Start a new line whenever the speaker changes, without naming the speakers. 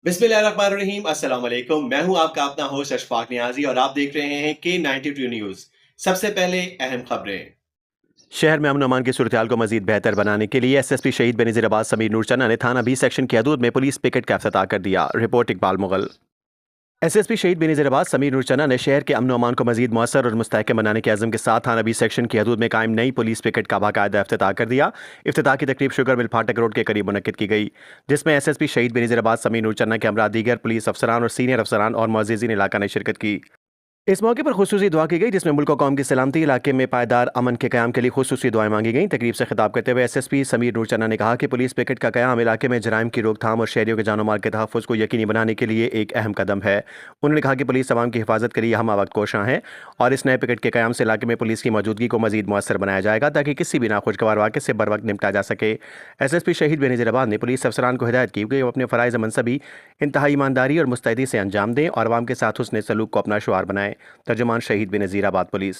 बिस्मिल्लाहिर्रहमानिर्रहीम अस्सलाम वालेकुम। मैं हूं आपका अपना होस्ट अशफाक नियाजी और आप देख रहे हैं K92 न्यूज़। सबसे पहले अहम खबरें।
शहर में अमन-अमान की सूरत-ए-हाल को मजीद बेहतर बनाने के लिए एसएसपी शहीद बेनज़ीर अब्बास समीर नूर चन्ना ने थाना बी सेक्शन की हदूद में पुलिस पिकेट का इफ्तिताह कर दिया। रिपोर्ट इकबाल मुगल। एसएसपी शहीद बेनज़ीर अब्बास समीर नूर चन्ना ने शहर के अमन-अमान को मजीद मौसर और मुस्तहकम बनाने के अज़म के साथ थाना बी सेक्शन की हदूद में कायम नई पुलिस पिकेट का बाकायदा इफ्तिताह कर दिया। इफ्तिताह की तकरीब शुगर मिल फाटक रोड के करीब मुनक्किद की गई, जिसमें एसएसपी शहीद बेनज़ीर अब्बास समीर नूर चन्ना के हमरा दीगर पुलिस अफसरान और सीनियर अफसरान और मुअज़्ज़िज़ीन इलाका ने शिरकत की। इस मौके पर खुसूसी दुआ की गई, जिसमें मुल्क और कौम की सलामती, इलाके में पायदार अमन के क़याम के लिए खुसूसी दुआएं मांगी गईं। तकरीब से खिताब करते हुए एसएसपी समीर नूर चन्ना ने कहा कि पुलिस पिकेट का क़याम इलाके में जराइम की रोकथाम और शहरियों के जानो माल के तहफ़्फ़ुज़ को यकीनी बनाने के लिए एक अहम कदम है। उन्होंने कहा कि पुलिस अवाम की हिफाजत के लिए हम वक्त कोशां हैं और इस नए पिकेट के क़याम से इलाके में पुलिस की मौजूदगी को मजीद मौसर बनाया जाएगा ताकि किसी भी नाखुशगवार वाक़े से बर वक्त निपटा जा सके। एसएसपी शहीद बेनज़ीर अब्बास ने पुलिस अफसरान को हिदायत की कि वो अपने फ़राइज़ मनसबी इंतहाई ईमानदारी और मुस्तैदी से अंजाम दें और अवाम के साथ हुस्न सलूक को अपना शुआर बनाएं। तर्जुमान शहीद बेनज़ीर अब्बास पुलिस।